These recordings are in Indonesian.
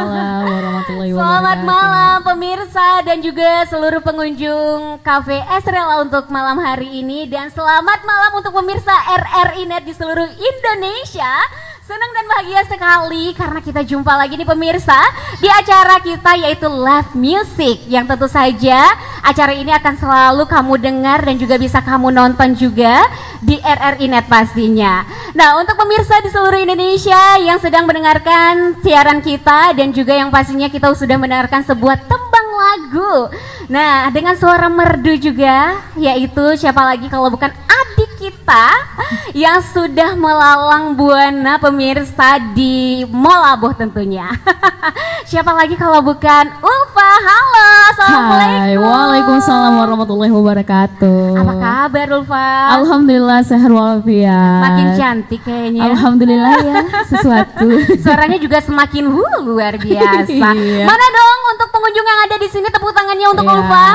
Waalaikumsalam warahmatullahi wabarakatuh. Selamat malam pemirsa dan juga seluruh pengunjung Cafe Estrella untuk malam hari ini. Dan selamat malam untuk pemirsa RRI Net di seluruh Indonesia. Senang dan bahagia sekali karena kita jumpa lagi nih pemirsa di acara kita yaitu live music, yang tentu saja acara ini akan selalu kamu dengar dan juga bisa kamu nonton juga di RRI Net pastinya. Nah, untuk pemirsa di seluruh Indonesia yang sedang mendengarkan siaran kita dan juga yang pastinya kita sudah mendengarkan sebuah tembang lagu. Nah, dengan suara merdu juga, yaitu siapa lagi kalau bukan adik kita yang sudah melalang buana pemirsa di Molaboh tentunya. Siapa lagi kalau bukan Ulfa. Halo, assalamualaikum. Hai, waalaikumsalam warahmatullahi wabarakatuh. Apa kabar Ulfa? Alhamdulillah sehat walafiat. Makin cantik kayaknya. Alhamdulillah ya, sesuatu. Suaranya juga semakin luar biasa. Iya. Mana dong untuk pengunjung yang ada di sini, tepuk tangannya untuk Ulfa.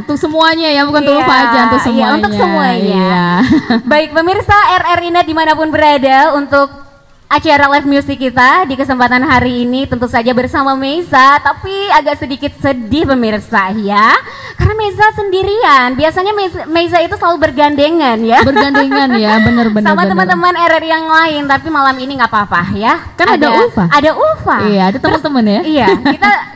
Untuk semuanya ya, bukan untuk Iya, Ulfa aja, untuk iya, semuanya. untuk semuanya. Iya. Baik pemirsa RRI Net dimanapun berada, untuk acara live music kita di kesempatan hari ini tentu saja bersama Meiza, tapi agak sedikit sedih pemirsa ya, karena Meiza sendirian. Biasanya Meiza itu selalu bergandengan ya. Bergandengan ya, bener-bener. Sama teman-teman RRI yang lain, tapi malam ini nggak apa-apa ya. Kan ada Ulfa. Ada Ulfa. Iya, ada teman-teman ya. Iya,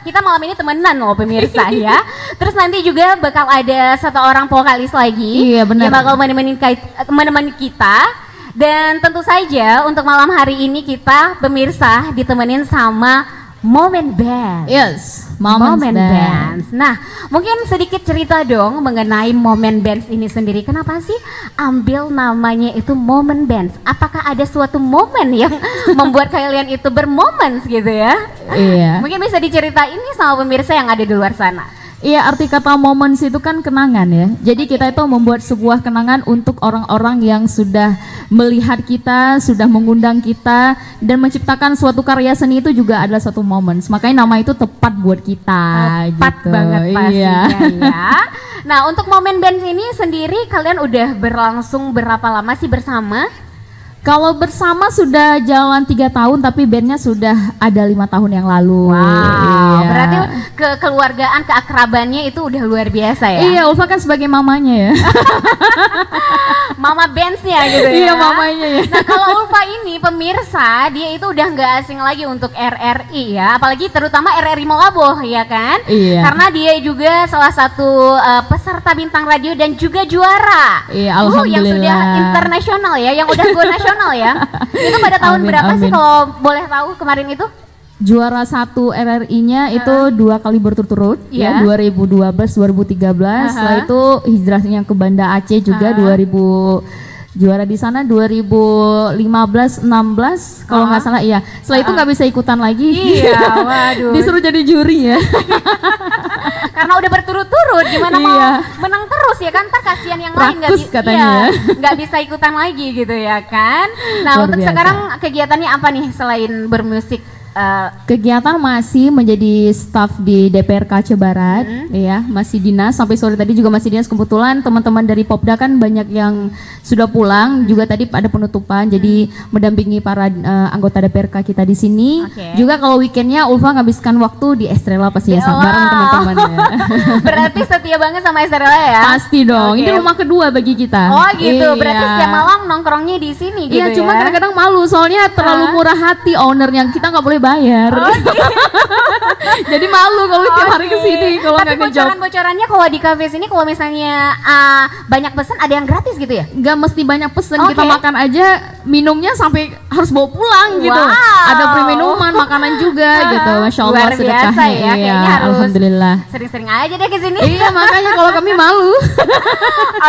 kita malam ini temenan loh pemirsa ya. Terus nanti juga bakal ada satu orang vokalis lagi. Iya, benar. Yang bakal menemani kita. Dan tentu saja untuk malam hari ini kita pemirsa ditemenin sama Moment Band. Yes, Moment Band. Bands. Nah, mungkin sedikit cerita dong mengenai Moment Bands ini sendiri. Kenapa sih ambil namanya itu Moment Bands? Apakah ada suatu momen yang membuat kalian itu bermomen gitu ya? Iya. Mungkin bisa diceritain nih sama pemirsa yang ada di luar sana. Iya, arti kata moments itu kan kenangan ya. Jadi kita itu membuat sebuah kenangan untuk orang-orang yang sudah melihat kita, sudah mengundang kita, dan menciptakan suatu karya seni itu juga adalah suatu moments. Makanya nama itu tepat buat kita. Tepat gitu. banget pastinya Iya. ya. Nah, untuk Moment Band ini sendiri kalian udah berlangsung berapa lama sih bersama? Kalau bersama sudah jalan 3 tahun, tapi bandnya sudah ada 5 tahun yang lalu. Wow, Iya. berarti kekeluargaan, keakrabannya itu udah luar biasa ya? Iya, Ulfa kan sebagai mamanya ya. Mama bandsnya gitu ya? Iya, mamanya ya. Nah, kalau Ulfa ini pemirsa, dia itu udah nggak asing lagi untuk RRI ya, apalagi terutama RRI Molaboh ya kan? Iya. Karena dia juga salah satu peserta bintang radio dan juga juara. Iya, Yang sudah alhamdulillah. internasional ya, yang udah go nasional ya. Itu pada tahun Amin, berapa sih amin. kalau boleh tahu kemarin itu? Juara 1 RRI-nya itu 2 kali berturut-turut Iya. ya, 2012, 2013. Setelah itu hijrahnya ke Banda Aceh juga 2000, juara di sana 2015, 16 kalau nggak salah iya. Setelah itu nggak bisa ikutan lagi. Iya, waduh. Disuruh jadi juri ya. Karena udah berturut-turut, gimana mau Iya. menang terus ya kan? Ntar kasihan yang lain Rakus katanya ya. nggak bisa ikutan lagi gitu ya kan? Nah, Luar untuk biasa. sekarang kegiatannya apa nih selain bermusik? Kegiatan masih menjadi staf di DPRK Aceh Barat, ya masih dinas sampai sore tadi juga masih dinas. Kebetulan teman-teman dari Popda kan banyak yang sudah pulang, juga tadi ada penutupan, jadi mendampingi para anggota DPRK kita di sini. Oke. Juga kalau weekendnya Ulfa ngabiskan waktu di Estrella pasti ya, bareng teman-teman ya. Berarti setia banget sama Estrella ya? Pasti dong, Oke. ini rumah kedua bagi kita. Oh gitu, berarti Iya. setiap malam nongkrongnya di sini gitu Iya, ya? cuma kadang-kadang malu soalnya terlalu murah hati ownernya, kita nggak boleh bayar. Oh, gitu. Jadi malu kalau tiap hari Oke. kesini kalau Tapi nggak ngejob. bocoran-bocorannya kalau di cafe sini kalau misalnya banyak pesan ada yang gratis gitu ya? Nggak mesti banyak pesen, Oke. kita makan aja minumnya sampai harus bawa pulang gitu. Wow. Ada free minuman, makanan juga gitu. Masya Allah Luar biasa sedekahnya. ya, Iya, kayaknya harus alhamdulillah. sering-sering aja deh ke sini. Iya, makanya kalau kami malu.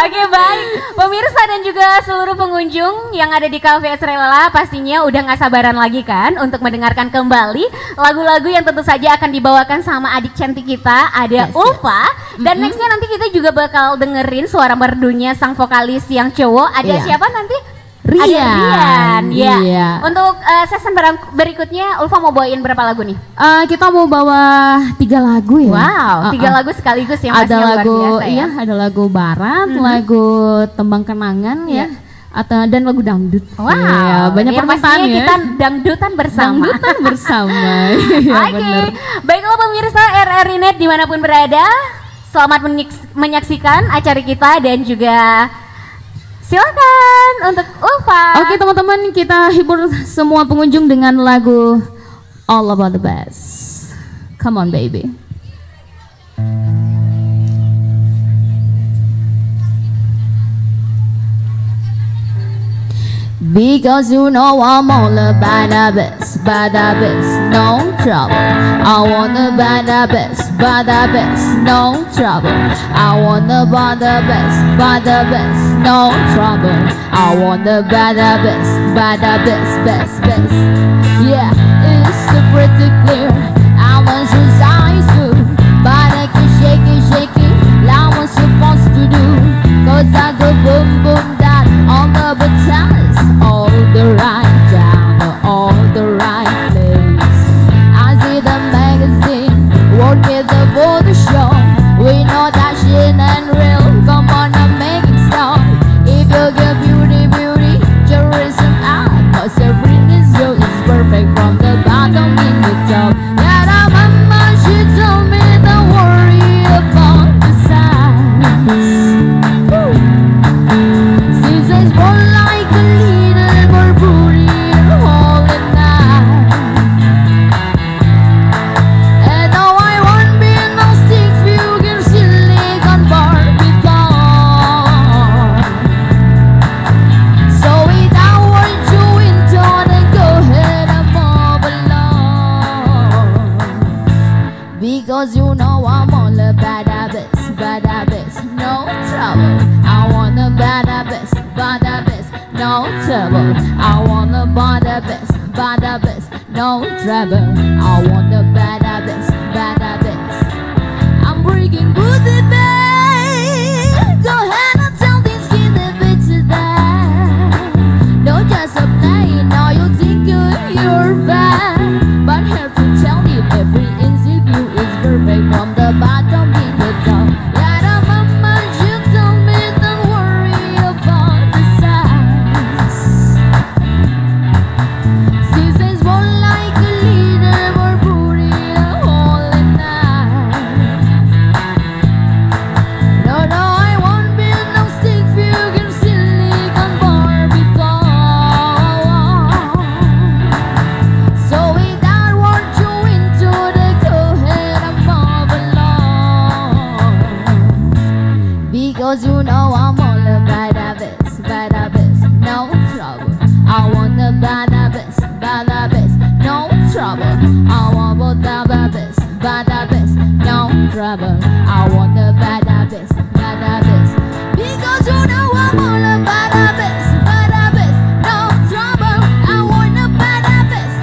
Oke, baik. Pemirsa dan juga seluruh pengunjung yang ada di Cafe Estrella pastinya udah nggak sabaran lagi kan untuk mendengarkan kembali lagu-lagu yang tentu saja akan dibawakan sama adik cantik kita, ada Yes, Ulfa. Dan nextnya nanti kita juga bakal dengerin suara merdunya sang vokalis yang cowok. Ada Iya. siapa nanti? Rian. Ada Rian, ya. Iya. Untuk season berikutnya Ulfa mau bawain berapa lagu nih? Kita mau bawa 3 lagu ya. Wow, 3 lagu sekaligus yang Ada pastinya luar lagu, biasa ya. iya, ada lagu Barat, lagu Tembang Kenangan ya. atau dan lagu dangdut. Wow, Iya, banyak ya, permintaan pastinya ya. kita dangdutan bersama. Dangdutan bersama. Iya, Oke, bener. baiklah pemirsa RRI Net dimanapun berada, selamat menyaksikan acara kita dan juga silakan untuk Ulfa. Oke teman-teman, kita hibur semua pengunjung dengan lagu All About the Best. Come on baby. Because you know I'm all about the best, no trouble. I wanna buy the best, no trouble. I wanna buy the best, no trouble. I wanna buy the best, best. Yeah, it's pretty clear. I want to size you, but I can shake it like I'm supposed to do. Cause I go boom boom down all the battalions, all the right down to all the right place. I see the magazine, work it for the show. We know that shit ain't real. Come on, I'm making stuff. If you get beauty, tourism out. Cause everything is yours, it's perfect from the bottom in the top. Yeah, the mama, she told me don't worry about the size. Seasons more like a little more booty all the night. And now I won't be no stick figure silicon Barbie. So without what you into, then go ahead and move along. Because you know I'm all about the best, no trouble. I wanna buy the best, no trouble. I wanna buy the best, no trouble. I wanna buy the best. I'm breaking good the best. Go ahead and tell these kids the bitches that don't just a play, now you think you're bad. But here to tell you every interview is perfect from the bottom to the top. Yeah, the mama, you told me don't worry about the size. Seasons more like a leader, more booty the whole night. No, I won't be no stick figure silicon Barbie doll. So without what you into, the go ahead and move along. Because you know I'm all about the best, no trouble. I wanna buy the best, no trouble. I want the best, no trouble. I wanna buy the best. Because you know I'm all about the best, no trouble. I wanna buy the best,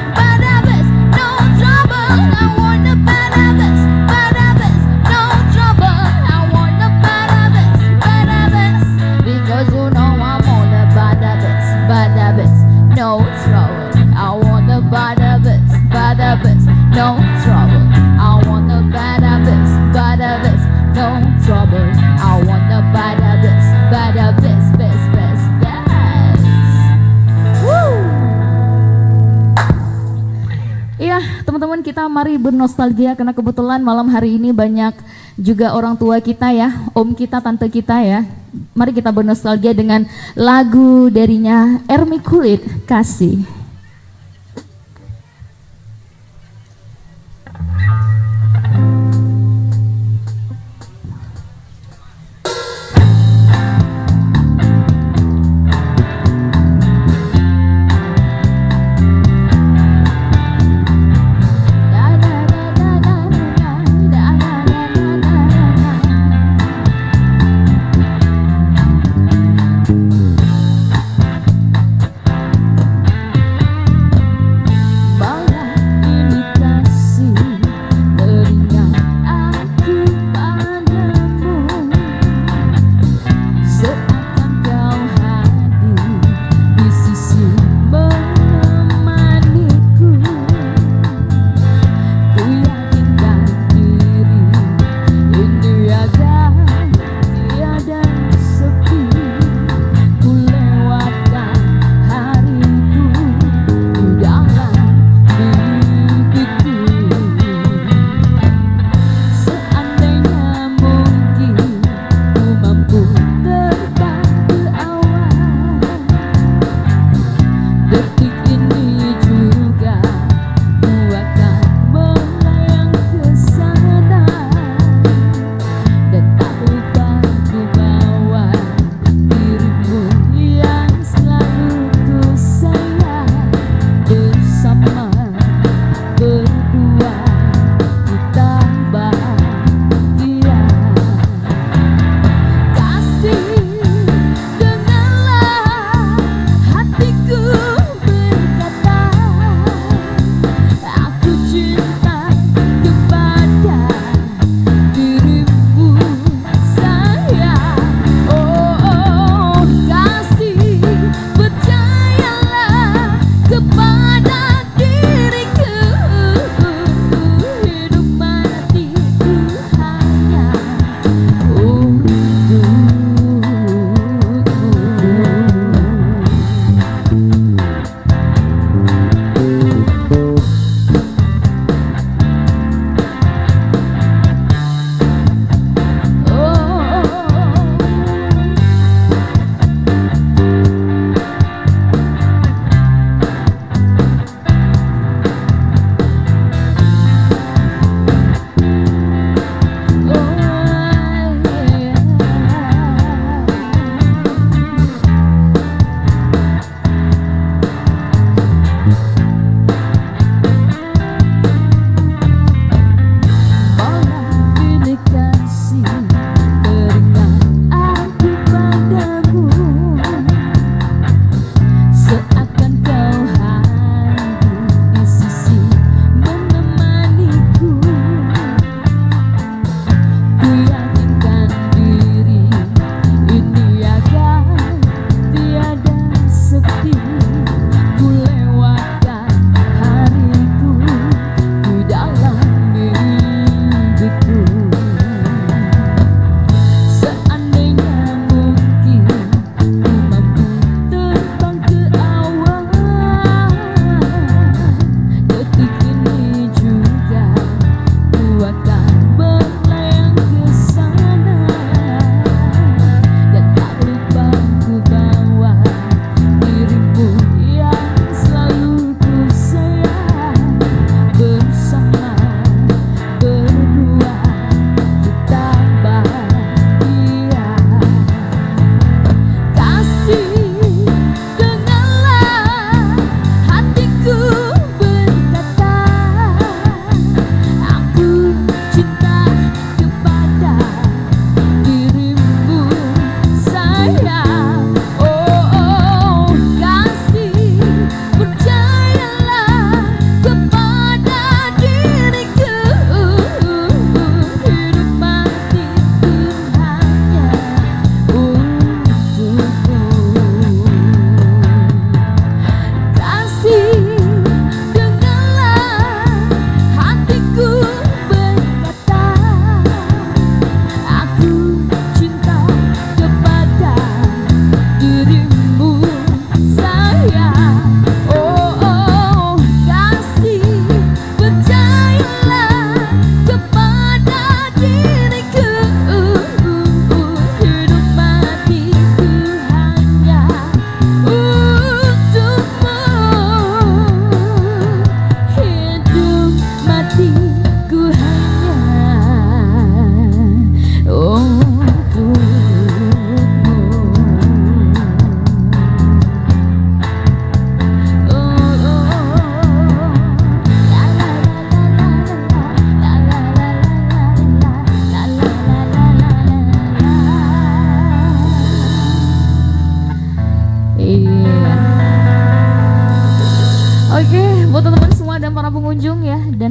no trouble. I wanna buy the best, no trouble. I wanna buy the best. Because you know I'm all about the best, no trouble. I wanna buy the best, no trouble. I wanna buy the best, no trouble. I wanna buy the best. Woo! Iya, teman-teman, kita mari bernostalgia karena kebetulan malam hari ini banyak juga orang tua kita ya, om kita, tante kita ya. Mari kita bernostalgia dengan lagu darinya Ermi Kulit, Kasih.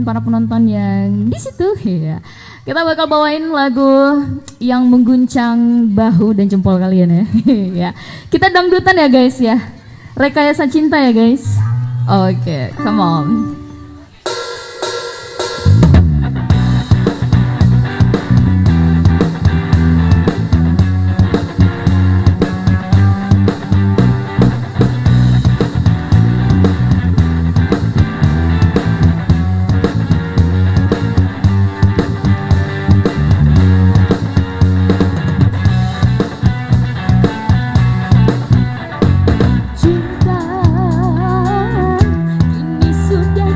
para penonton yang di situ ya. Kita bakal bawain lagu yang mengguncang bahu dan jempol kalian ya. Ya. Kita dangdutan ya guys ya. Rekayasa cinta ya guys. Oke, come on. Cinta sudah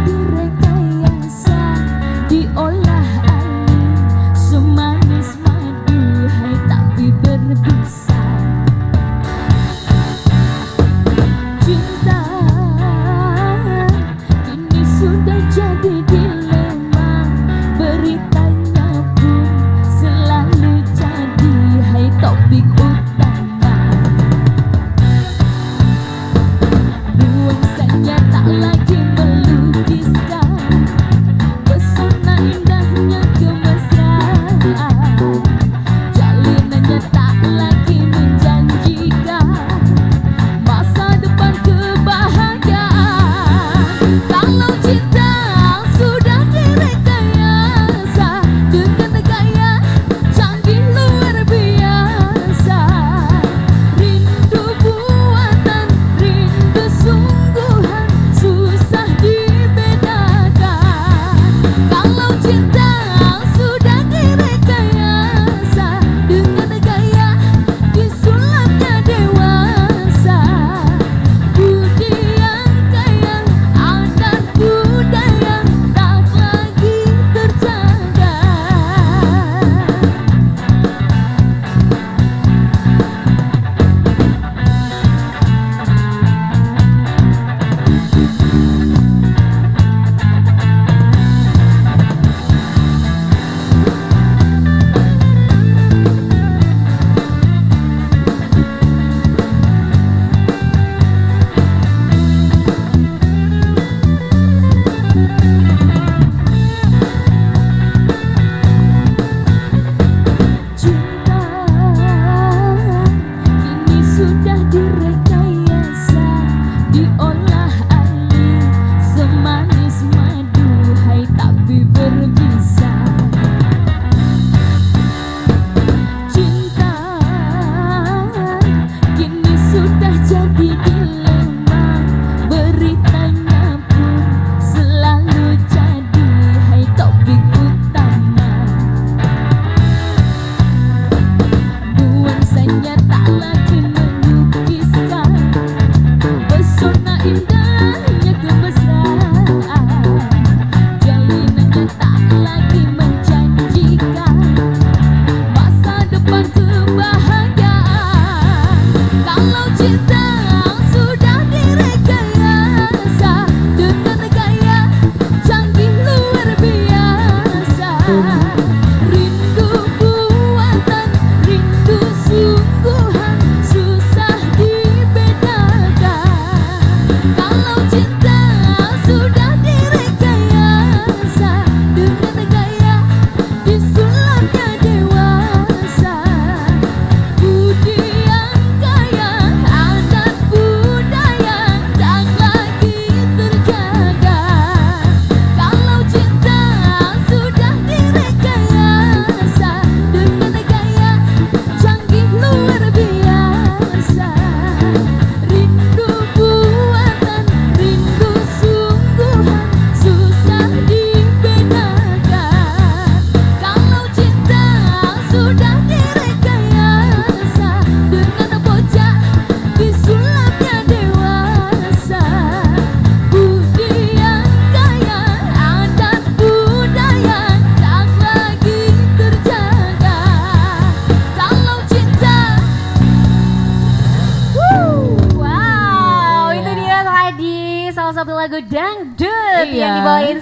direkayasa.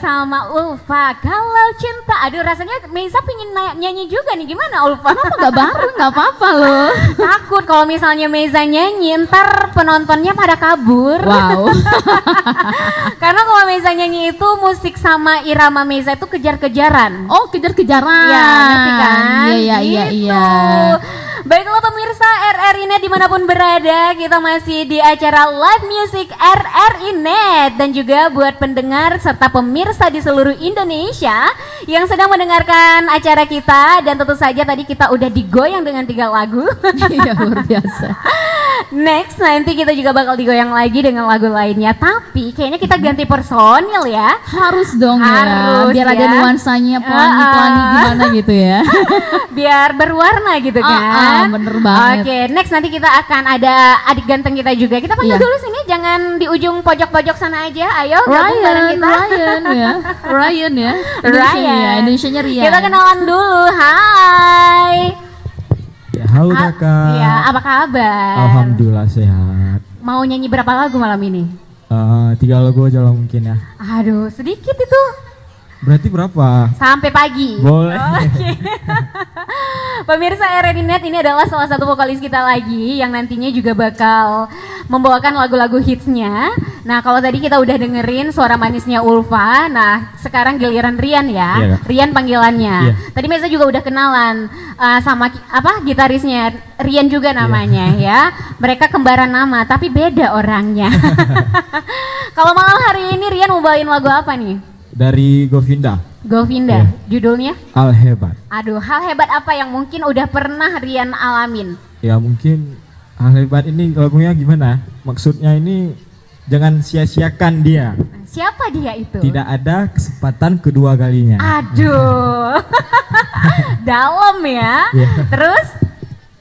sama Ulfa. Kalau cinta, aduh rasanya Meiza pengen nyanyi juga nih, gimana Ulfa? Kenapa gak bareng? Gak apa-apa loh. Takut kalau misalnya Meiza nyanyi, ntar penontonnya pada kabur. Wow. Karena kalau Meiza nyanyi itu musik sama irama Meiza itu kejar-kejaran. Oh, kejar-kejaran. Ya, ngerti kan? Iya. Gitu. Baiklah pemirsa RRI Net dimanapun berada, kita masih di acara Live Music RRI Net. Dan juga buat pendengar serta pemirsa di seluruh Indonesia yang sedang mendengarkan acara kita. Dan tentu saja tadi kita udah digoyang dengan 3 lagu. Iya, luar biasa. Next nanti kita juga bakal digoyang lagi dengan lagu lainnya. Tapi kayaknya kita ganti personil ya. Harus dong Harus ya, biar ya. ada nuansanya pelangi-pelangi gimana gitu ya. Biar berwarna gitu kan. Bener banget. Oke, next nanti kita akan ada adik ganteng kita juga. Kita panggil Iya. dulu sini, jangan di ujung pojok-pojok sana aja. Ayo gabung bareng kita. Ryan ya. Ryan. Indonesianya Rian. Kita kenalan dulu. Hai. Ya, halo kakak. Iya, apa kabar? Alhamdulillah sehat. Mau nyanyi berapa lagu malam ini? 3 lagu aja lah mungkin ya. Aduh, sedikit itu. Berarti berapa? Sampai pagi. Boleh. Oke. Pemirsa RRI Net, ini adalah salah satu vokalis kita lagi yang nantinya juga bakal membawakan lagu-lagu hitsnya. Nah, kalau tadi kita udah dengerin suara manisnya Ulfa, nah sekarang giliran Rian ya. Iya, Kak. Rian panggilannya. Iya. Tadi Meza juga udah kenalan sama gitarisnya Rian juga namanya ya. Mereka kembaran nama tapi beda orangnya. Kalau malam hari ini Rian mau bawain lagu apa nih? Dari Govinda. Govinda, judulnya? Al Hebat. Aduh, hal hebat apa yang mungkin udah pernah Rian alamin? Ya mungkin Al Hebat ini lagunya gimana? Maksudnya ini jangan sia-siakan dia. Siapa dia itu? Tidak ada kesempatan kedua kalinya. Aduh, dalam ya. Iya. Terus?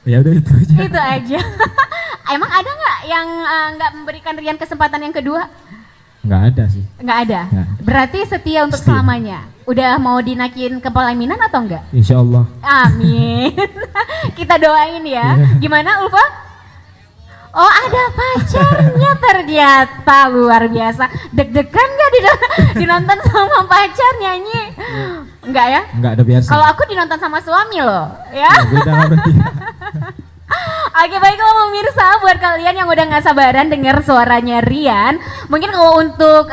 Ya udah itu aja. Itu aja. Emang ada nggak yang nggak memberikan Rian kesempatan yang kedua? Nggak ada sih. Nggak ada. Nggak. Berarti setia untuk Setia. selamanya. Udah mau dinakin ke pelaminan atau enggak? Insya Allah. Amin. Kita doain ya. Iya. Gimana Ulfa? Oh ada pacarnya ternyata, luar biasa. Deg-degan gak dinonton sama pacar nyanyi? Enggak ya? Nggak ada biasa. Kalau aku dinonton sama suami loh, ya. Ya, beda lah berarti. Oke baiklah pemirsa, buat kalian yang udah gak sabaran denger suaranya Rian, mungkin kalau untuk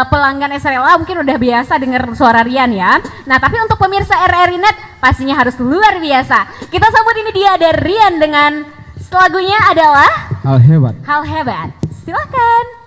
pelanggan Esrela mungkin udah biasa denger suara Rian ya. Nah tapi untuk pemirsa RRI Net pastinya harus luar biasa. Kita sambut ini dia, ada Rian dengan lagunya adalah Al Hebat. Hal Hebat. Silakan.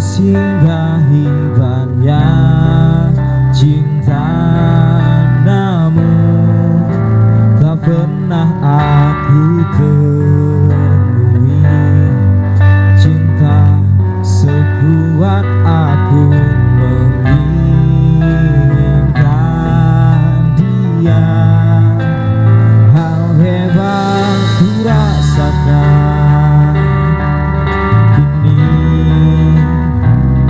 Singgahi banyak cinta, namun tak pernah aku temui cinta sekuat aku menginginkan dia. Hal hebat ku rasakan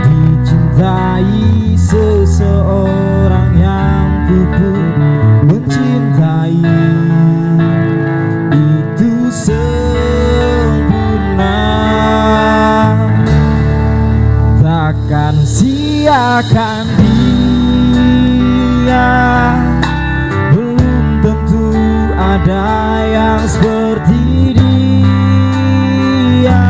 mencintai seseorang yang pupuk mencintai itu sempurna. Takkan siakan dia, belum tentu ada yang seperti dia.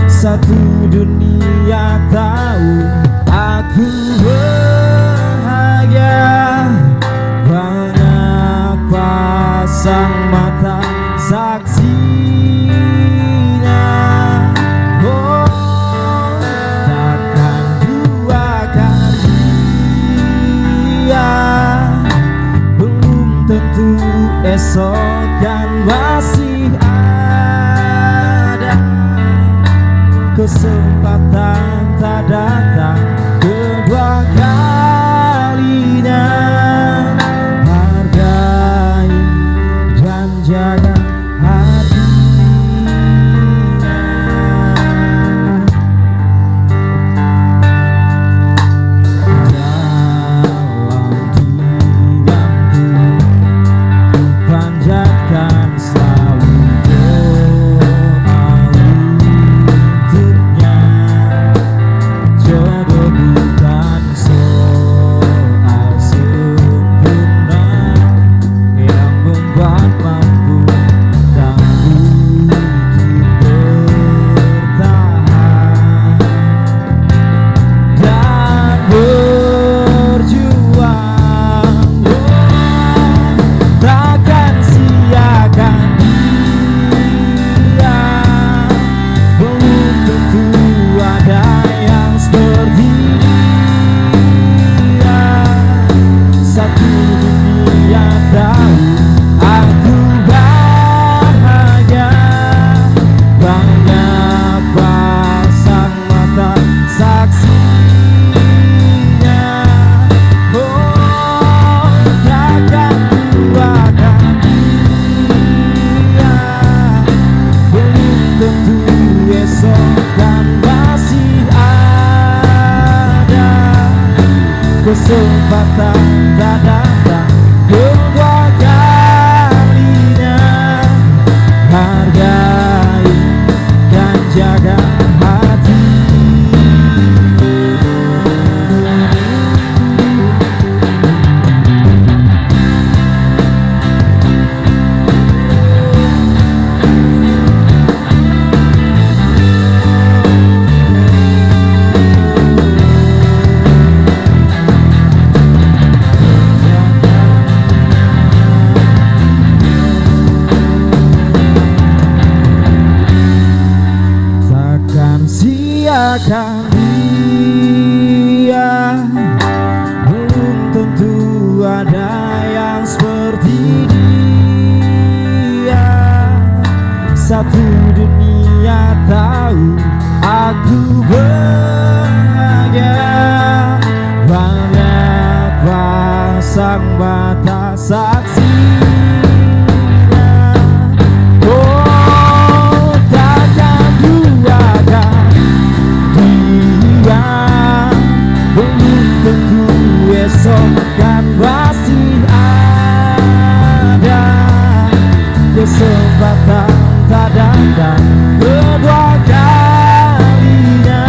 Satu dunia tahu aku bahagia, banyak pasang mata saksinya. Oh, takkan duakan dia, belum tentu esok kan masih ada kesempatan, tak kesempatan tak datang kedua kalinya. Hargai dan jaga hati. Siakan dia, belum tentu ada yang seperti dia. Satu dunia tahu aku bahagia, banyak pasang mata saksinya. Oh, takkan duakan belum tentu esok kan masih ada kesempatan tak datang kedua kalinya.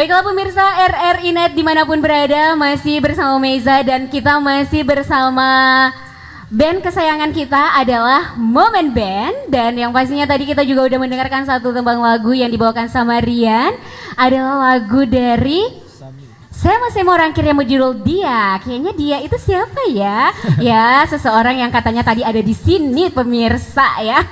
Baiklah pemirsa RRI Net dimanapun berada, masih bersama Meiza dan kita masih bersama band kesayangan kita adalah Moment Band. Dan yang pastinya tadi kita juga udah mendengarkan satu tembang lagu yang dibawakan sama Rian, adalah lagu dari Saya Masih Mau Rangkir yang berjudul Dia. Kayaknya dia itu siapa ya? Ya, seseorang yang katanya tadi ada di sini pemirsa ya.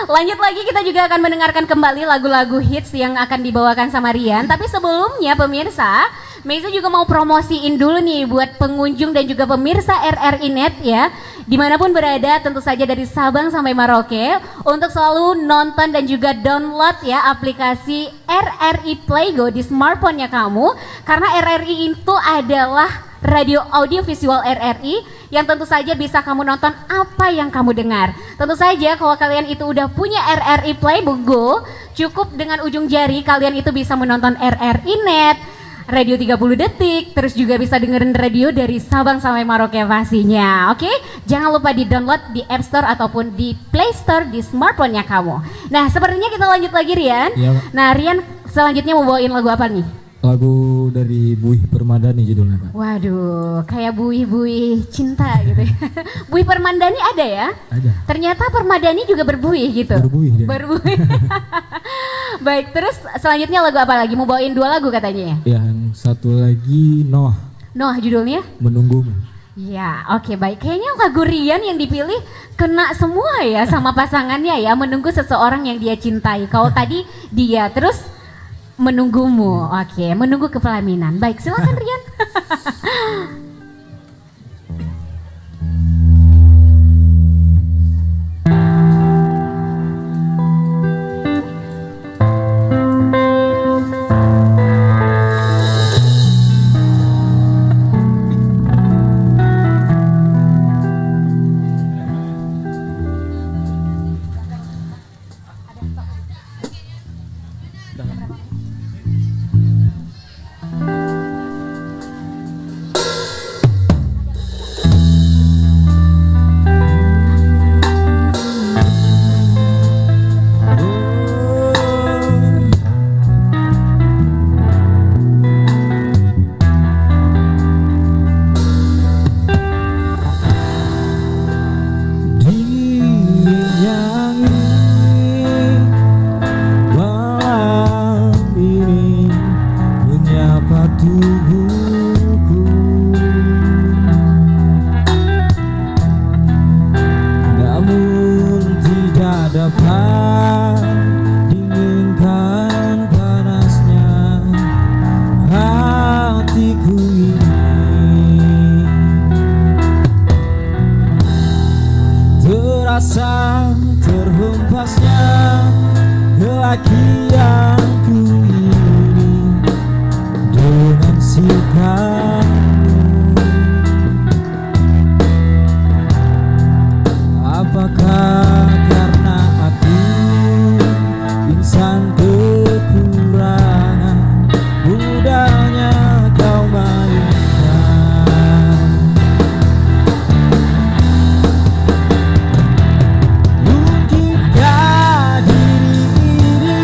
Lanjut lagi, kita juga akan mendengarkan kembali lagu-lagu hits yang akan dibawakan sama Rian. Tapi sebelumnya pemirsa, Meiza juga mau promosiin dulu nih buat pengunjung dan juga pemirsa RRI Net ya. Dimanapun berada, tentu saja dari Sabang sampai Merauke, untuk selalu nonton dan juga download ya aplikasi RRI Playgo di smartphone-nya kamu. Karena RRI itu adalah radio audio visual RRI yang tentu saja bisa kamu nonton apa yang kamu dengar. Tentu saja kalau kalian itu udah punya RRI Playgo, cukup dengan ujung jari kalian itu bisa menonton RRI Net, Radio 30 Detik, terus juga bisa dengerin radio dari Sabang sampai Merauke pastinya. Oke, jangan lupa di download di App Store ataupun di Play Store di smartphone-nya kamu. Nah, sepertinya kita lanjut lagi Rian. Iya, Pak. Nah, Rian selanjutnya mau bawain lagu apa nih? Lagu dari Buih Permadani judulnya, Pak. Waduh, kayak buih-buih cinta gitu ya. Buih Permadani ada ya? Ada. Ternyata Permadani juga berbuih gitu. Berbuih dia. Berbuih. Baik, terus selanjutnya lagu apa lagi? Mau bawain 2 lagu katanya ya? Yang satu lagi Noah, Noah judulnya? Menunggumu. Ya, oke baik. Kayaknya lagu Rian yang dipilih kena semua ya sama pasangannya ya, menunggu seseorang yang dia cintai. Kalau tadi dia, terus menunggumu. Oke, menunggu kepelaminan. Baik, silakan Rian. Tubuhku namun tidak dapat dinginkan panasnya hatiku ini. Terasa terhempasnya kelakianku ini dengan sikapmu. Apakah karena aku insan kekurangan, mudahnya kau mainkan? Mungkinkah diri ini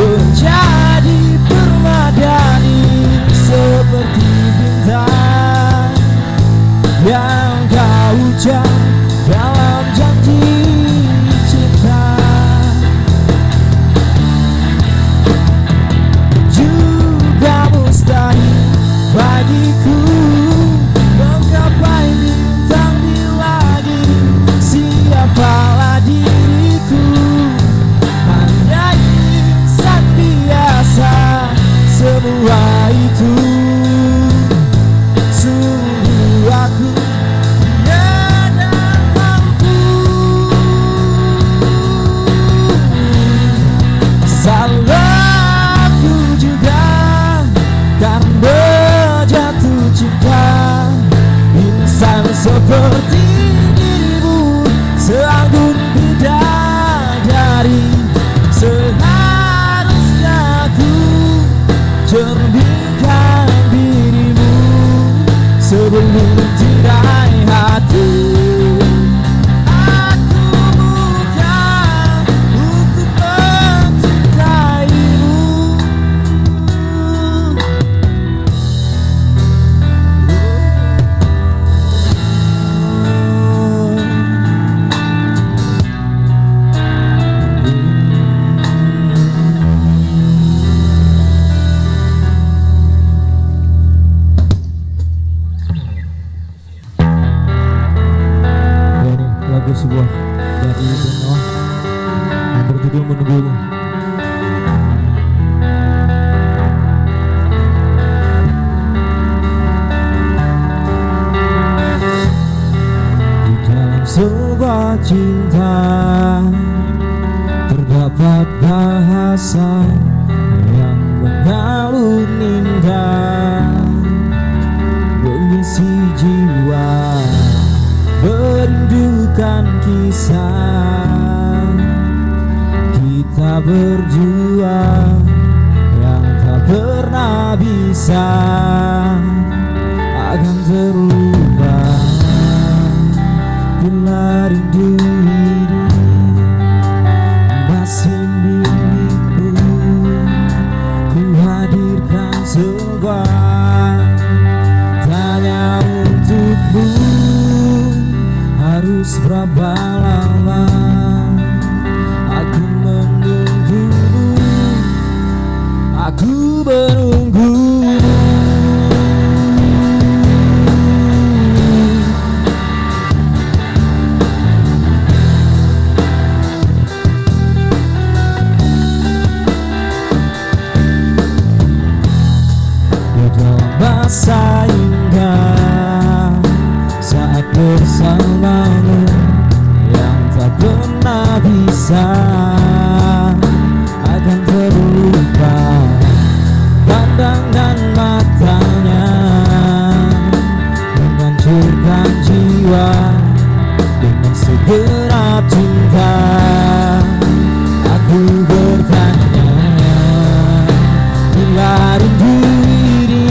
menjadi permadani seperti bintang yang kau ucap dalam janji cinta. Juga mustahil bagiku menggapai bintang di langit. Siapalah diriku, hanya insan biasa. Semua itu sungguh aku tiada mampu. Salahku juga karena jatuh cinta. Insan seperti dirimu seanggun bidadari. Seharusnya aku cerminkan dirimu sebelum tirai hati. Aku bukan untuk mencintaimu. Lagu sebuah dari Benoah yang berjudul Menunggumu. Di dalam sebuah cinta terdapat bahasa yang mengalun indah, mengisi jiwa, merindukan kisah kita berdua yang tak pernah bisa akan terlupa bila rindu ini masih milikmu. Ku hadirkan sebuah tanya untukmu. Harus berapa lama aku menunggumu, aku menunggumu. Di dalam masa indah saat bersamamu yang tak pernah bisa akan terlupa pandangan matanya, menghancurkan jiwa dengan segenap cinta. Aku bertanya, bila rindu ini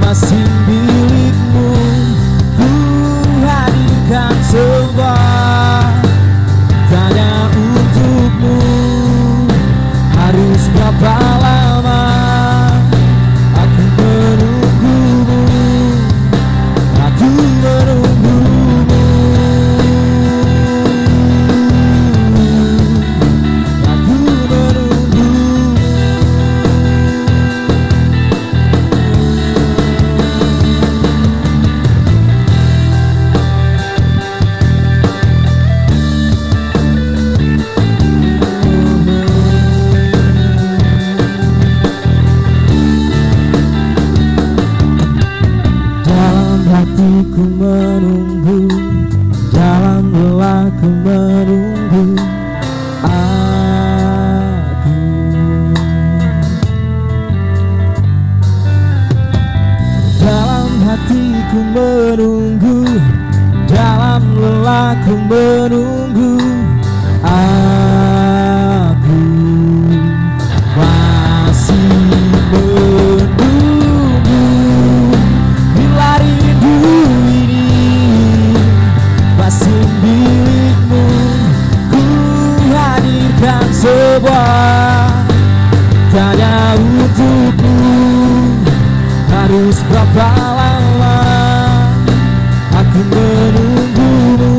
masih milikmu, ku hadirkan sebuah tanya untukmu. Harus berapa lama aku menunggumu, aku menunggumu, aku menunggumu. Hatiku menunggu, dalam lelahku menunggu aku. Dalam hatiku menunggu, dalam lelahku menunggu aku. Masih menunggu bila rindu ini masih milikmu, ku hadirkan sebuah Harus berapa lama aku menunggumu,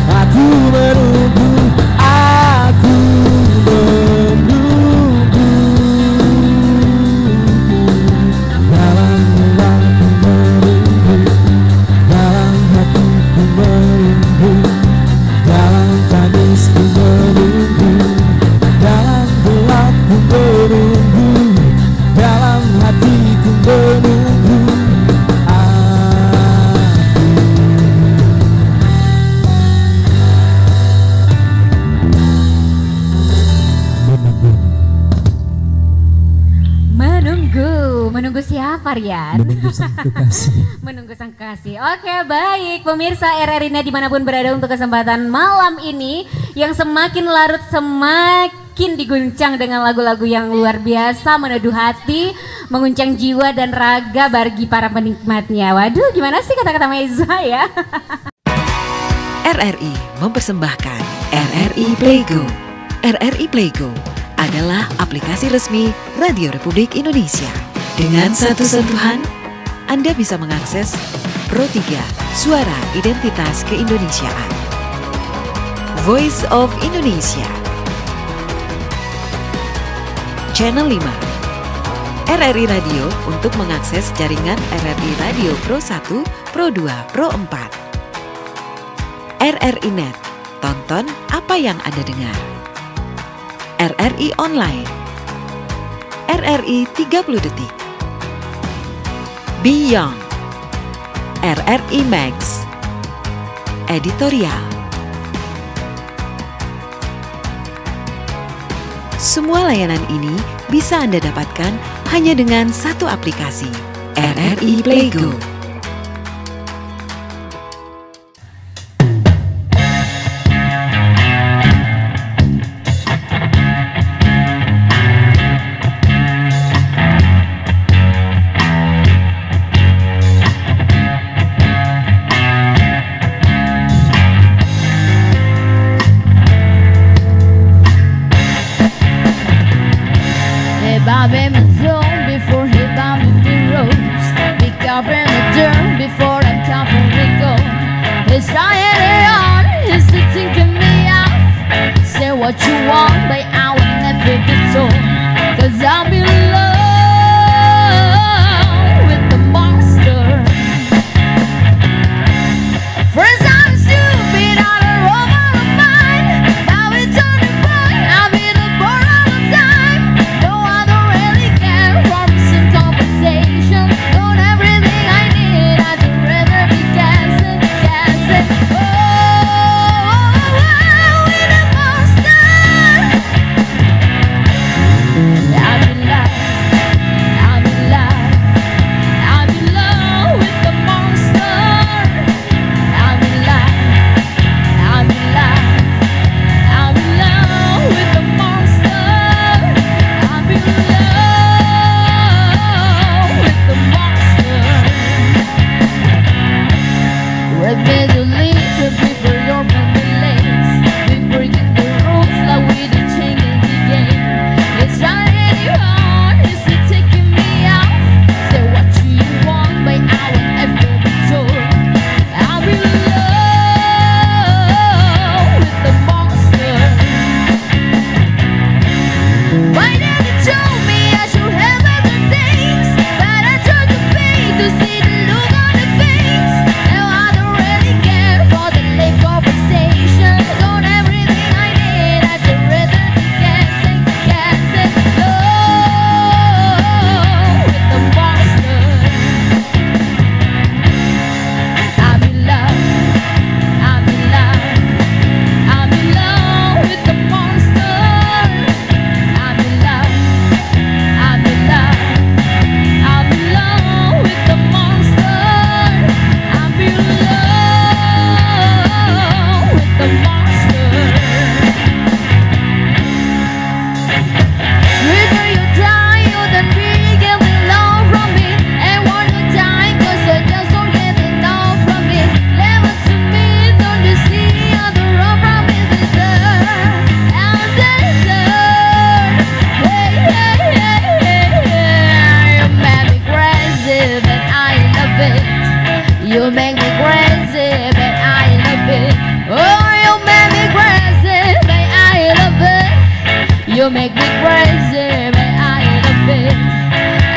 aku menunggu, aku menunggu. Dalam waktu menunggu, dalam hatiku menunggu, dalam tangisku menunggu, dalam gelapku menunggu, dalam hatiku menunggu. Menunggu siapa, Rian? Menunggu sang kekasih. Menunggu sang kekasih. Oke, baik pemirsa RRI Net dimanapun berada, untuk kesempatan malam ini yang semakin larut semakin diguncang dengan lagu-lagu yang luar biasa, meneduh hati, menguncang jiwa dan raga bagi para penikmatnya. Waduh, gimana sih kata-kata Meza ya? RRI mempersembahkan RRI Playgo. RRI Playgo adalah aplikasi resmi Radio Republik Indonesia. Dengan satu sentuhan, Anda bisa mengakses Pro 3 Suara Identitas Keindonesiaan, Voice of Indonesia, Channel 5, RRI Radio untuk mengakses jaringan RRI Radio Pro 1, Pro 2, Pro 4, RRI Net, tonton apa yang Anda dengar, RRI Online, RRI 30 Detik, Beyond, RRI Max, Editorial. Semua layanan ini bisa Anda dapatkan hanya dengan satu aplikasi, RRI Playgo. Bob in the zone before he bound the roads. Pick up in the dirt before I'm time for the go. He's trying it on, he's sitting to me out. Say what you want, but I will never be told. Cause I'm in love with the monster. First I'm stupid, I'm a robot of mine. Now it's on the point, I'm in a board all the time. No, I don't really make me crazy, may I in a fit.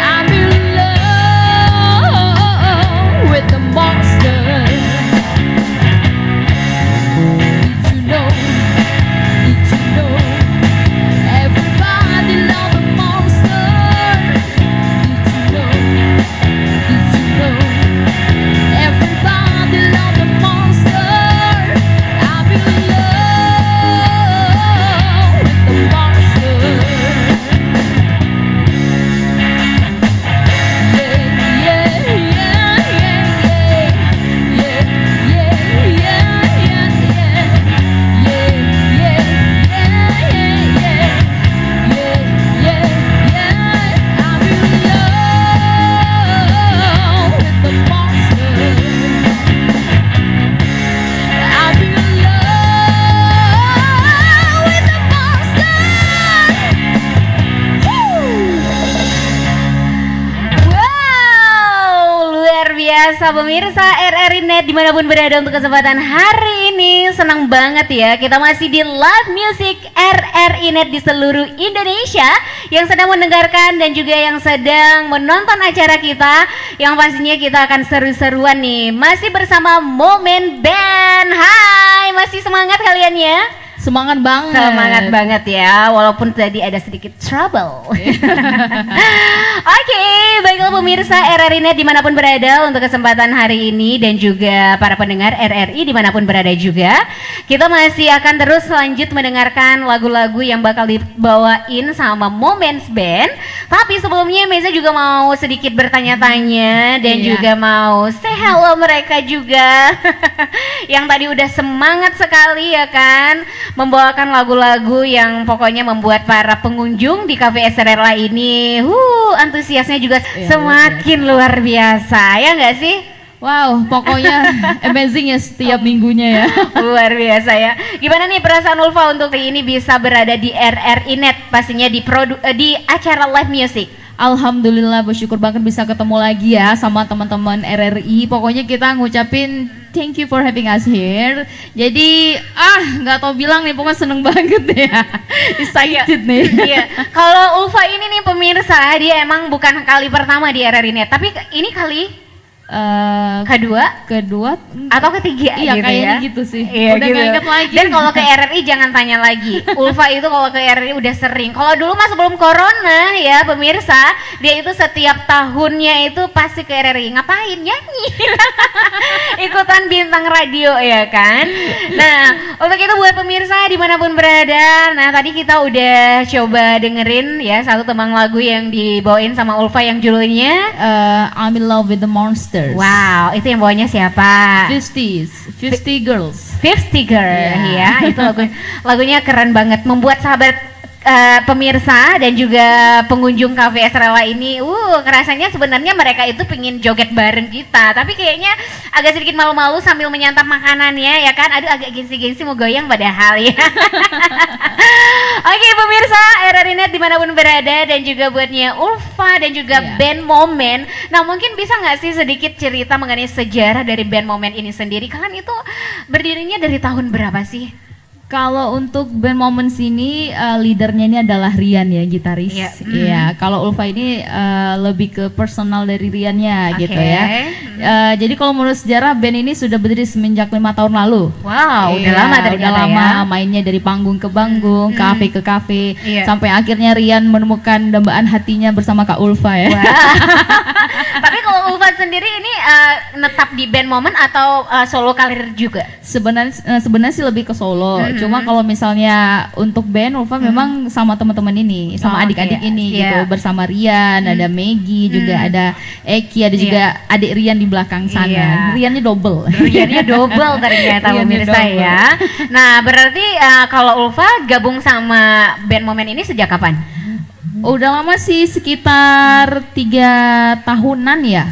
I'm in love with the monster. Did you know? Did you know? Everybody love the monster. Did you know? Did you know? Everybody love the monster. I'm in love with the monster. Biasa pemirsa RRI Net dimanapun berada untuk kesempatan hari ini, senang banget ya kita masih di live music RRI Net di seluruh Indonesia yang sedang mendengarkan dan juga yang sedang menonton acara kita, yang pastinya kita akan seru-seruan nih masih bersama Moment Band. Hai, masih semangat kalian ya? Semangat banget. Semangat banget ya, walaupun tadi ada sedikit trouble. Oke, baiklah pemirsa RRI Net dimanapun berada untuk kesempatan hari ini dan juga para pendengar RRI dimanapun berada juga. Kita masih akan terus lanjut mendengarkan lagu-lagu yang bakal dibawain sama Moments Band. Tapi sebelumnya Meza juga mau sedikit bertanya-tanya dan juga mau say hello mereka juga. Yang tadi udah semangat sekali ya kan, membawakan lagu-lagu yang pokoknya membuat para pengunjung di Cafe Estrella ini antusiasnya juga semakin luar biasa, ya nggak sih? Wow, pokoknya amazing ya setiap minggunya ya. Luar biasa ya. Gimana nih perasaan Ulfa untuk hari ini bisa berada di RRI Net, pastinya di acara live music? Alhamdulillah, bersyukur banget bisa ketemu lagi ya sama teman-teman RRI. Pokoknya kita ngucapin thank you for having us here. Jadi nggak tau bilang nih, pokoknya seneng banget ya. Excited nih. Iya. Kalau Ulfa ini nih pemirsa, dia emang bukan kali pertama di RRI Net, tapi ini kali kedua atau ketiga iya, gitu kayaknya ya. gitu sih. Iya, udah gitu. gak inget lagi. Dan kalau ke RRI jangan tanya lagi. Ulfa itu kalau ke RRI udah sering. Kalau dulu mah sebelum corona ya pemirsa, dia itu setiap tahunnya itu pasti ke RRI. Ngapain? Nyanyi. Ikutan bintang radio ya kan. Nah, untuk itu buat pemirsa dimanapun berada, nah tadi kita udah coba dengerin ya satu tembang lagu yang dibawain sama Ulfa yang judulnya I'm in love with the monster. Wow, itu yang bawanya siapa? 50 Girls. 50 Girl, ya. Itu lagunya keren banget, membuat sahabat pemirsa dan juga pengunjung Cafe Estrella ini, rasanya sebenarnya mereka itu pingin joget bareng kita, tapi kayaknya agak sedikit malu-malu sambil menyantap makanannya, ya kan? Aduh, agak gengsi-gengsi mau goyang padahal ya. Oke pemirsa RRI Net dimanapun berada dan juga buatnya Ulfa dan juga band Moment. Nah mungkin bisa nggak sih sedikit cerita mengenai sejarah dari band Moment ini sendiri? Kalian itu berdirinya dari tahun berapa sih? Kalau untuk band Moments ini leadernya ini adalah Rian ya, gitaris. Iya. Kalau Ulfa ini lebih ke personal dari Riannya gitu ya. Jadi kalau menurut sejarah band ini sudah berdiri semenjak 5 tahun lalu. Wow, udah lama ternyata. Udah lama mainnya dari panggung ke panggung, kafe ke kafe, sampai akhirnya Rian menemukan dambaan hatinya bersama Kak Ulfa ya. Wow. Tapi kalau Ulfa sendiri ini netap di band Moment atau solo karir juga? Sebenarnya sih lebih ke solo. Cuma kalau misalnya untuk band Ulfa memang sama teman-teman ini, sama adik-adik ini gitu, bersama Rian, ada Maggie, juga ada Eki, ada juga adik Rian di belakang sana. Riannya double. Riannya double ternyata pemirsa ya. Nah, berarti kalau Ulfa gabung sama band Moment ini sejak kapan? Udah lama sih, sekitar 3 tahunan ya.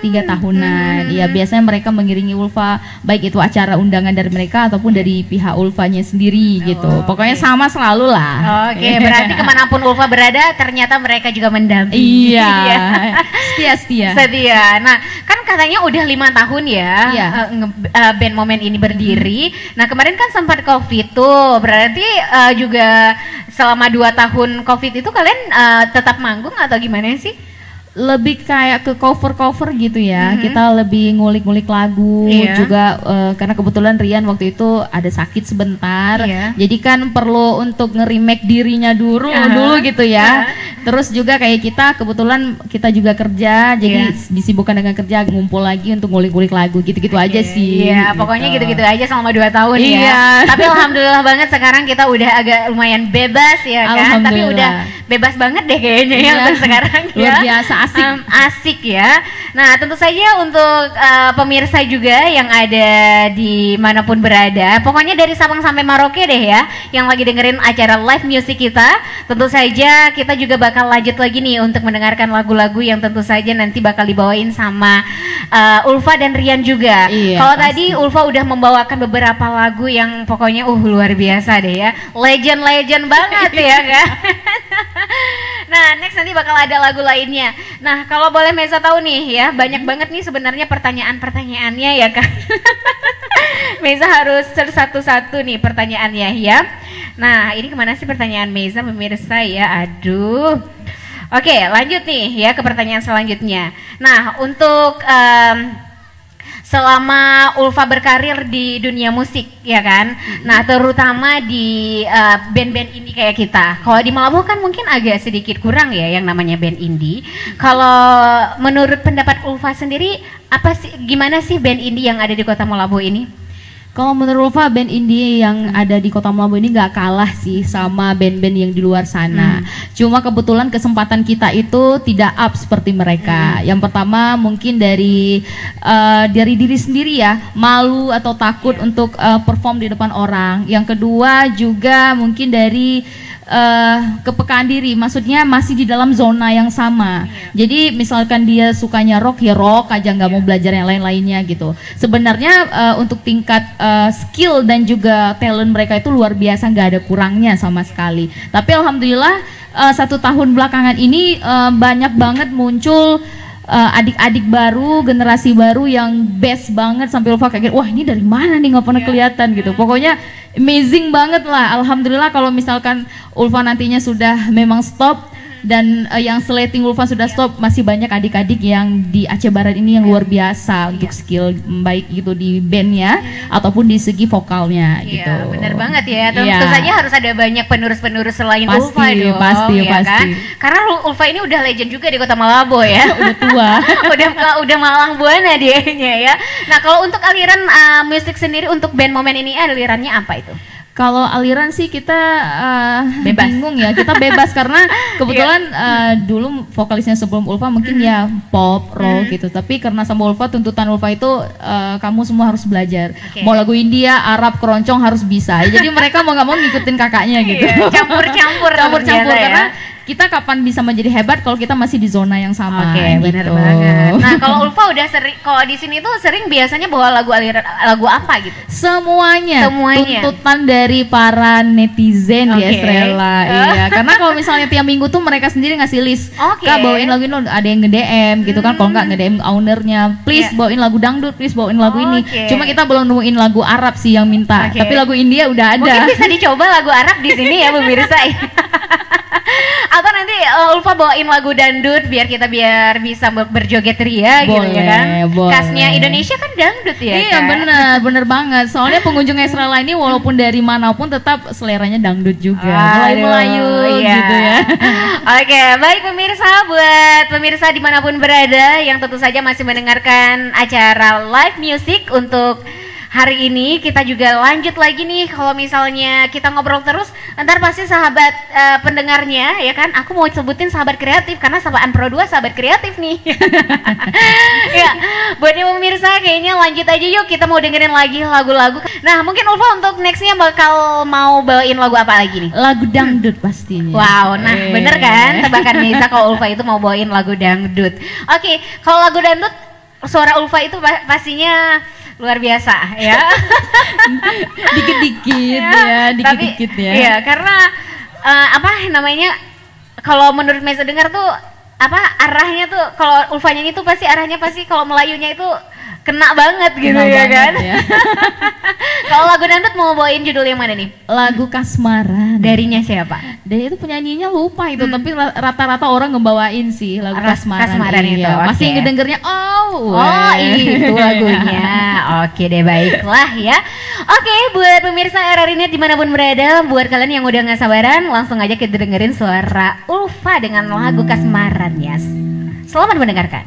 3 tahunan. Ya biasanya mereka mengiringi Ulfa, baik itu acara undangan dari mereka ataupun dari pihak Ulfanya sendiri gitu. Pokoknya sama selalu lah. Oke, berarti kemanapun Ulfa berada ternyata mereka juga mendampingi. Iya. Setia. Nah, kan katanya udah 5 tahun ya band Moment ini berdiri. Nah, kemarin kan sempat COVID tuh, berarti juga selama 2 tahun COVID itu kalian tetap manggung atau gimana sih? Lebih kayak ke cover-cover gitu ya. Kita lebih ngulik-ngulik lagu juga karena kebetulan Rian waktu itu ada sakit sebentar. Jadi kan perlu untuk nge-remake dirinya dulu gitu ya. Terus juga kayak kita kebetulan kita juga kerja, jadi disibukkan dengan kerja, ngumpul lagi untuk ngulik-ngulik lagu gitu-gitu aja sih. Iya, pokoknya gitu-gitu aja selama 2 tahun ya. Tapi alhamdulillah banget sekarang kita udah agak lumayan bebas ya kan. Tapi udah bebas banget deh kayaknya ya untuk sekarang ya. Luar biasa asik. Asik ya. Nah tentu saja untuk pemirsa juga yang ada di manapun berada, pokoknya dari Sabang sampai Merauke deh ya, yang lagi dengerin acara live music kita, tentu saja kita juga bakal lanjut lagi nih untuk mendengarkan lagu-lagu yang tentu saja nanti bakal dibawain sama Ulfa dan Rian juga. Kalau tadi Ulfa udah membawakan beberapa lagu yang pokoknya luar biasa deh ya, legend banget ya kan. Nah next nanti bakal ada lagu lainnya. Nah kalau boleh Meza tahu nih ya, banyak banget nih sebenarnya pertanyaannya ya kan. Meza harus satu-satu nih pertanyaannya ya. Nah ini kemana sih pertanyaan Meza pemirsa ya, aduh. Oke lanjut nih ya ke pertanyaan selanjutnya. Nah untuk selama Ulfa berkarir di dunia musik ya kan, nah terutama di band-band indie kayak kita. Kalau di Malabo kan mungkin agak sedikit kurang ya yang namanya band indie. Kalau menurut pendapat Ulfa sendiri, gimana sih band indie yang ada di Kota Malabo ini? Kalau menurut Ulfa, band indie yang ada di Kota Malabo ini nggak kalah sih sama band-band yang di luar sana. Cuma kebetulan kesempatan kita itu tidak up seperti mereka. Yang pertama mungkin dari diri sendiri ya, malu atau takut untuk perform di depan orang. Yang kedua juga mungkin dari kepekaan diri, maksudnya masih di dalam zona yang sama. Jadi misalkan dia sukanya rock ya rock aja, nggak mau belajar yang lain-lainnya gitu. Sebenarnya untuk tingkat skill dan juga talent mereka itu luar biasa, nggak ada kurangnya sama sekali. Tapi alhamdulillah 1 tahun belakangan ini banyak banget muncul adik-adik baru, generasi baru yang best banget sampai Ulfa kaget, wah ini dari mana nih, nggak pernah kelihatan gitu. Pokoknya amazing banget lah. Alhamdulillah kalau misalkan Ulfa nantinya sudah memang stop dan yang slating Ulfa sudah stop, masih banyak adik-adik yang di Aceh Barat ini yang luar biasa untuk skill baik gitu di bandnya ataupun di segi vokalnya gitu. Bener banget ya. Tentu saja harus ada banyak penerus-penerus selain Ulfa dong. Pasti. Kan? Karena Ulfa ini udah legend juga di Kota Malabo ya. Udah tua. udah malang buana dianya ya. Nah kalau untuk aliran musik sendiri untuk band Momen ini alirannya apa itu? Kalau aliran sih kita bebas. Bingung ya, kita bebas karena kebetulan dulu vokalisnya sebelum Ulfa mungkin ya pop, rock gitu. Tapi karena sama Ulfa, tuntutan Ulfa itu kamu semua harus belajar. Mau lagu India, Arab, keroncong harus bisa. Jadi mereka mau nggak mau ngikutin kakaknya gitu. Campur-campur karena kita kapan bisa menjadi hebat kalau kita masih di zona yang sama. Benar banget. Nah kalau Ulfa udah sering, kalau di sini tuh sering biasanya bawa lagu apa gitu? Semuanya. Tuntutan dari para netizen ya Estrella. Iya, karena kalau misalnya tiap minggu tuh mereka sendiri ngasih list, Kak bawain lagu ini, ada yang nge-DM gitu kan, kalau nggak nge-DM ownernya, please bawain lagu dangdut, please bawain lagu ini. Cuma kita belum nemuin lagu Arab sih yang minta, tapi lagu India udah ada. Mungkin bisa dicoba lagu Arab di sini ya pemirsa. Atau nanti Ulfa bawain lagu dangdut biar bisa berjoget ria gitu ya kan. Khasnya Indonesia kan dangdut ya. Iya kan? bener banget. Soalnya pengunjung Estrella ini walaupun dari manapun tetap seleranya dangdut juga. Melayu gitu ya. Oke, baik pemirsa, buat pemirsa dimanapun berada yang tentu saja masih mendengarkan acara live music untuk hari ini, kita juga lanjut lagi nih. Kalau misalnya kita ngobrol terus, ntar pasti sahabat pendengarnya ya kan, aku mau sebutin sahabat kreatif karena sahabat Pro 2 sahabat kreatif nih. Ya, buat pemirsa kayaknya lanjut aja yuk, kita mau dengerin lagi lagu-lagu. Nah mungkin Ulfa untuk nextnya bakal mau bawain lagu apa lagi nih? Lagu dangdut pastinya. Wow, nah bener kan tebakan Nisa kalau Ulfa itu mau bawain lagu dangdut. Oke, kalau lagu dangdut suara Ulfa itu pastinya luar biasa ya. Dikit-dikit dikit-dikit ya. Iya, karena apa namanya, kalau menurut Meza dengar tuh arahnya tuh, kalau Ulfa nyanyi tuh pasti arahnya pasti kalau Melayunya itu kena banget gitu Kena ya banget, kan. ya. Kalau lagu dangdut mau bawain judul yang mana nih? Lagu Kasmaran. Darinya siapa? Dan itu penyanyinya lupa itu, tapi rata-rata orang ngebawain sih lagu Kasmaran. Kasmaran itu, Iya. Masih oke. ngedengernya Oh itu lagunya. Oke deh, baiklah ya. Oke, buat pemirsa RRI Net dimanapun berada, buat kalian yang udah gak sabaran, langsung aja kita dengerin suara Ulfa dengan lagu Kasmaran ya. Selamat mendengarkan.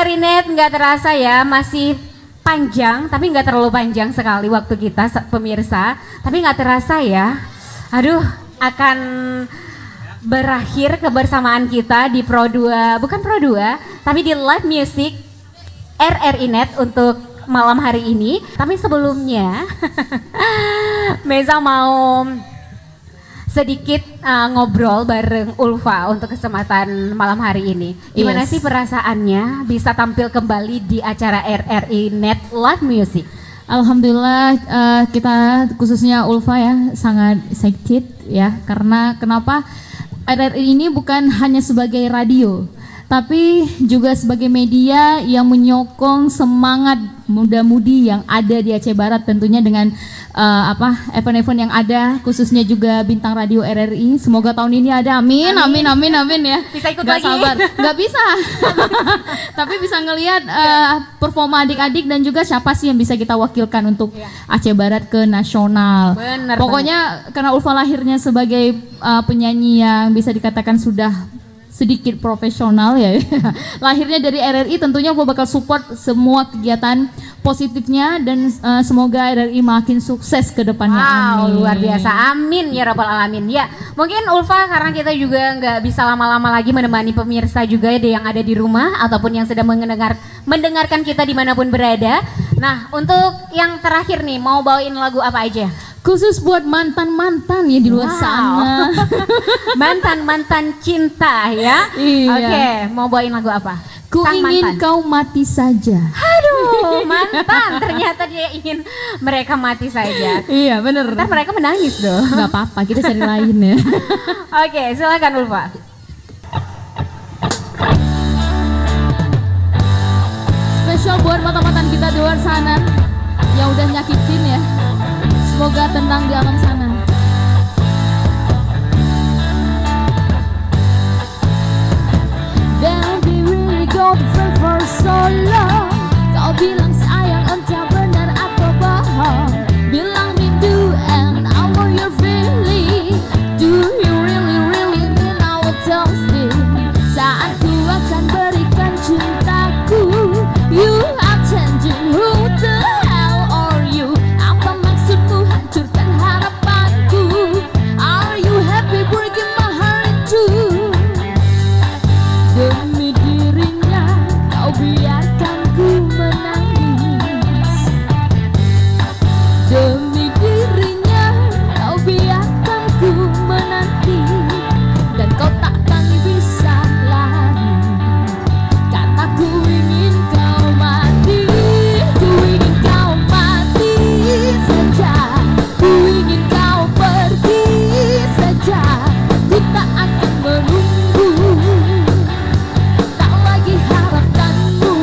RRI.net nggak terasa ya, masih panjang tapi nggak terlalu panjang sekali waktu kita pemirsa, tapi nggak terasa ya. Aduh, akan berakhir kebersamaan kita di Pro 2, bukan Pro 2, tapi di live music RRI.net untuk malam hari ini. Tapi sebelumnya Meza mau sedikit ngobrol bareng Ulfa untuk kesempatan malam hari ini. Gimana sih perasaannya bisa tampil kembali di acara RRI.net live music? Alhamdulillah, kita khususnya Ulfa ya sangat excited ya, karena kenapa RRI ini bukan hanya sebagai radio, tapi juga sebagai media yang menyokong semangat muda-mudi yang ada di Aceh Barat, tentunya dengan event-event yang ada, khususnya juga bintang radio RRI. Semoga tahun ini ada, amin, amin ya. Bisa ikut Gak lagi? sabar, nggak bisa, tapi bisa ngelihat performa adik-adik dan juga siapa sih yang bisa kita wakilkan untuk Aceh Barat ke nasional. Bener Pokoknya karena Ulfa lahirnya sebagai penyanyi yang bisa dikatakan sudah sedikit profesional ya. Lahirnya dari RRI, tentunya gue bakal support semua kegiatan positifnya dan semoga RRI makin sukses ke depannya. Wow, amin. luar biasa, amin ya rabbal alamin. Ya, mungkin Ulfa, karena kita juga nggak bisa lama-lama lagi menemani pemirsa juga yang ada di rumah ataupun yang sedang mendengarkan kita dimanapun berada. Nah, untuk yang terakhir nih, mau bawain lagu apa aja? Khusus buat mantan-mantan ya di luar sana. Mantan-mantan cinta ya. Iya. Oke, mau bawain lagu apa? Ku Sang ingin mantan. kau mati saja. Aduh, mantan. Ternyata dia ingin mereka mati saja. Iya bener. Ntar mereka menangis dong. Gak apa-apa, kita cari lain ya. Oke, silakan Ulfa. Spesial buat mata-matan kita di luar sana yang udah nyakitin ya. Semoga tenang di alam sana. Baby, we go friend for so long. Kau bilang sayang entah benar atau bohong. Bilang rindu and I know you're feeling. Do you really mean our toasting? Saat ku akan berikan cintaku. You are changing, who the hell are you? Apa maksudmu hancurkan harapanku? Are you happy breaking my heart in two? Demi dirinya kau biarkan ku menangis. Demi dirinya kau biarkan ku menanti. Dan kau takkan bisa lari, karena ku ingin kau mati. Ku ingin kau mati saja. Ku ingin kau pergi saja. Ku tak akan menunggu, tak lagi harapkanmu.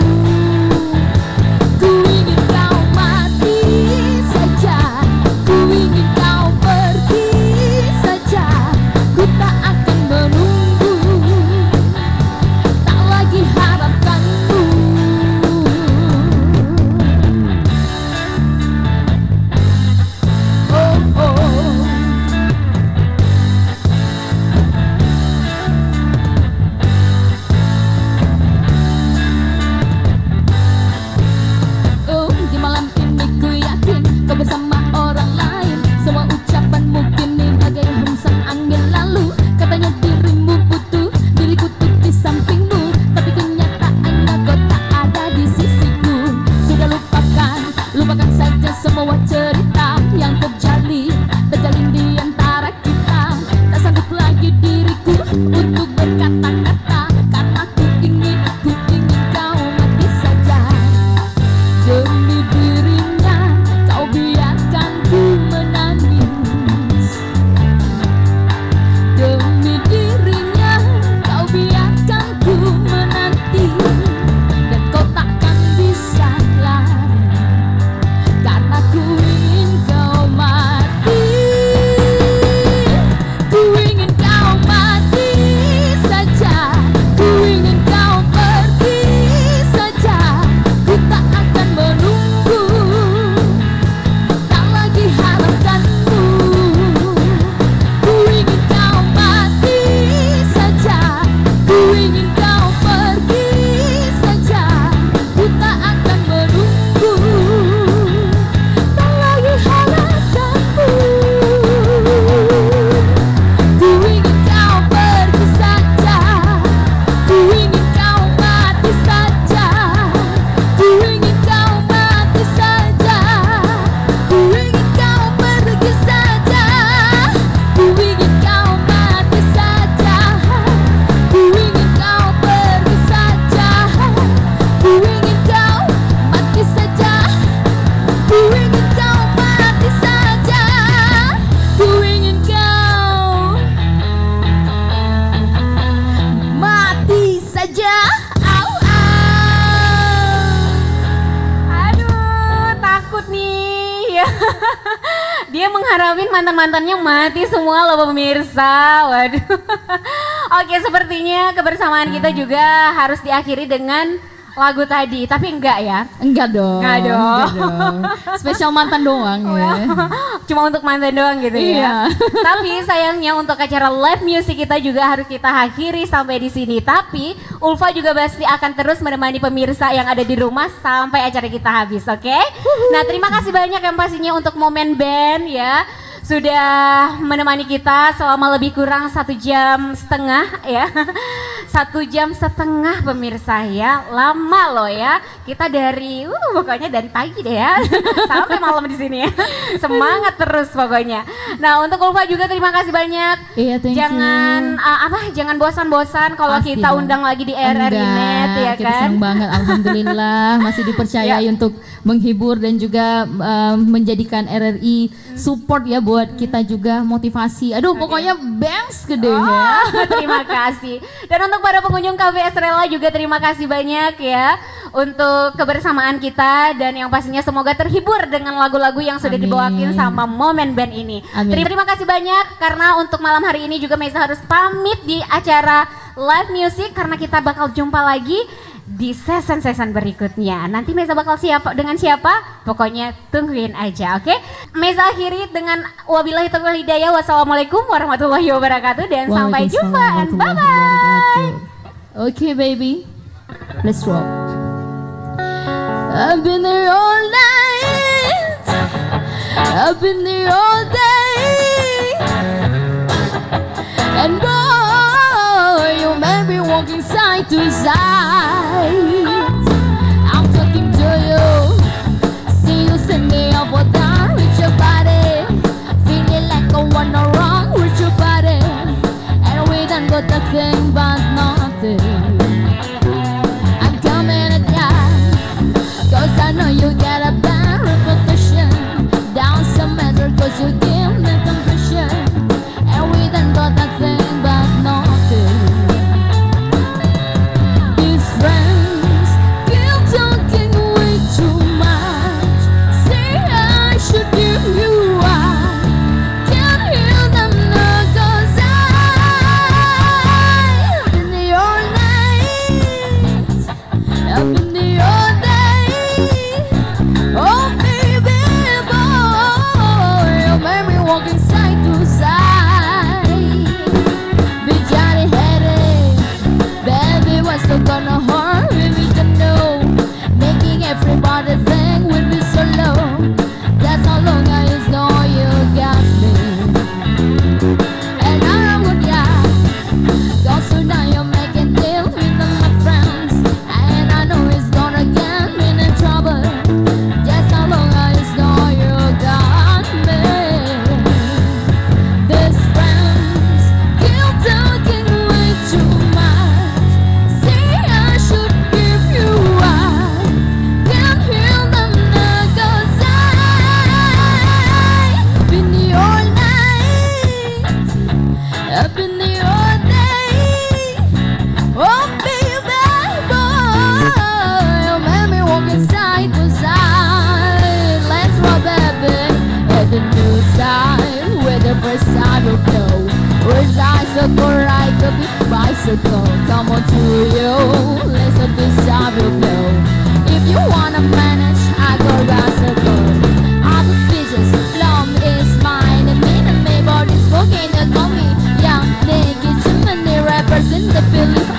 Dia mengharapin mantan-mantannya mati semua loh pemirsa. Waduh. Oke, sepertinya kebersamaan kita juga harus diakhiri dengan lagu tadi, tapi enggak ya? Enggak dong. Enggak dong. Spesial mantan doang ya. Cuma untuk mantan doang gitu ya. Tapi sayangnya untuk acara live music kita juga harus kita akhiri sampai di sini. Tapi Ulfa juga pasti akan terus menemani pemirsa yang ada di rumah sampai acara kita habis, oke? Nah, terima kasih banyak yang pastinya untuk Momen Band ya. Sudah menemani kita selama lebih kurang 1,5 jam ya. 1,5 jam pemirsa ya, lama loh ya. Kita dari pokoknya dari pagi deh ya sampai malam di sini ya. Semangat terus pokoknya. Nah, untuk Ulfa juga terima kasih banyak. Iya, Jangan jangan bosan-bosan kalau kita undang lagi di RRI Net ya kan. Kita senang banget, alhamdulillah masih dipercayai untuk menghibur dan juga menjadikan RRI support ya buat kita juga motivasi. Aduh, pokoknya bangs gede ya. Terima kasih. Dan untuk para pengunjung Cafe Estrella juga terima kasih banyak ya untuk kebersamaan kita dan yang pastinya semoga terhibur dengan lagu-lagu yang sudah dibawakin sama Momen Band ini. Terima kasih banyak karena untuk malam hari ini juga Meza harus pamit di acara live music karena kita bakal jumpa lagi di season-season berikutnya. Nanti Meza bakal dengan siapa? Pokoknya tungguin aja, oke? Meza akhiri dengan wabillahi taufiq wal hidayah. Wassalamualaikum warahmatullahi wabarakatuh dan sampai jumpa and bye-bye. Okay, baby. Let's rock. I've been there all night. I've been there all day. And boy, you made me walking side to side. I'm talking to you. See you sending up or down with your body. Feeling like I wanna wrong with your body. And we done got the thing but nothing. I'm coming at ya, cause I know you got a bad reputation. Down some matter cause you give me confession. And we done got that thing but nothing. These friends keep talking way too much. Say I should give you up. Can't hear them now cause I've been there all night. I've been there all day. Oh baby boy, you made me walking side to side. Be Johnny headache, baby, what's so gonna hurt me to know? Making everybody think we'll be so low. That's how long I just know you got me. And I'm good, yeah. Cause so now you're making deals with all my friends. And I know it's gonna get me in trouble. That's how long I just know you got me. These friends keep talking way too much. Say I should give you up. Can't hear them now cause I've been there all night. I've been there all day. Oh baby boy, you made me walking side to side. Let's rock baby at the new style where the first time will go. Where's icicle ride the big bicycle? Come on to you, let's let this time will go. If you wanna manage, I go bicycle. I'm suspicious, plum is mine. And me and my body's smoking the coffee. Yeah, naked chimney rappers in the feelings.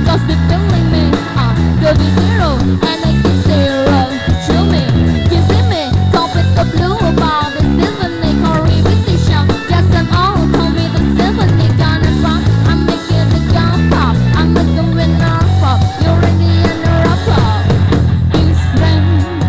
Cause they feeling me. Go be zero and I get zero. Show me, kissing me. Carpet the blue about the symphony. Hurry with the show. Just an all, call me the symphony. Gonna rock, I'm making the gun pop. I'm making winner pop. You're ready and you're a pop. These friends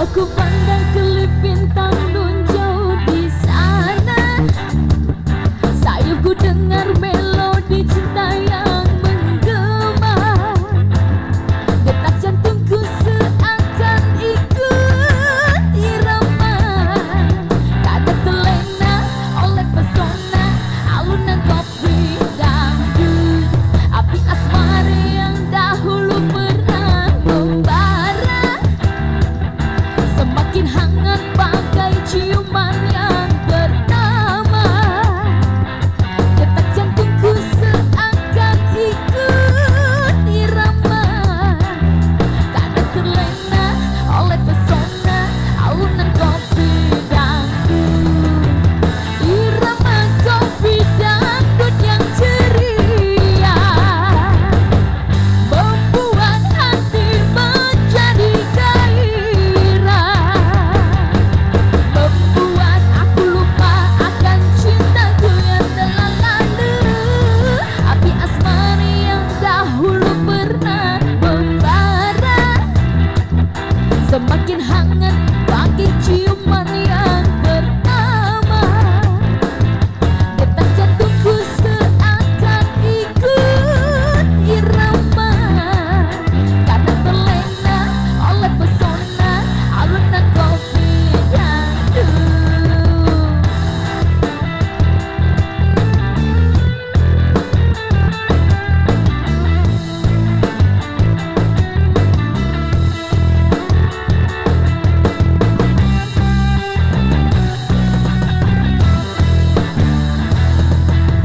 Aku pandang kelip bintang nun jauh di sana. Sayapku dengar melodi cinta yang menggema. Detak jantungku seakan ikut irama. Kadang terlena oleh pesona alunan kopi dangdut. Api asmara yang dahulu pernah membara semakin hangat bagai ciuman yang pertama. Detak jantungku seakan ikut irama. Kadang terlena oleh pesona alunan kopi dangdut. Irama kopi dangdut yang ceria membuat hati menjadi gairah, membuat aku lupa akan cintaku yang telah lalu. Api asmara yang dahulu pernah membara semakin hangat bagai ciuman yang pertama. Detak jantungku seakan ikut irama. Kadang terlena oleh pesona alunan kopi dangdut.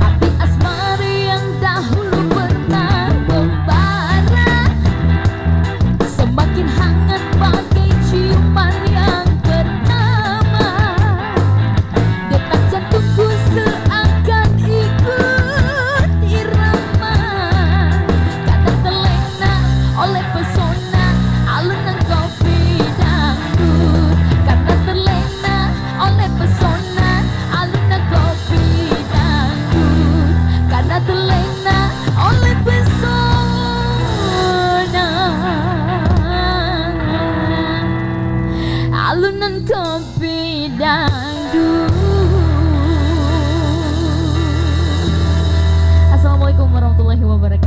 Api asmara yang dahulu pernah membara semakin hangat bagai ciuman yang pertama. Detak jantungku seakan ikut irama. Kadang terlena oleh pesona alunan kopi dangdut. Kadang terlena oleh pesona alunan kopi dangdut. Kadang terlena oleh pesona alunan kopi dangdut. Assalamualaikum warahmatullahi wabarakatuh.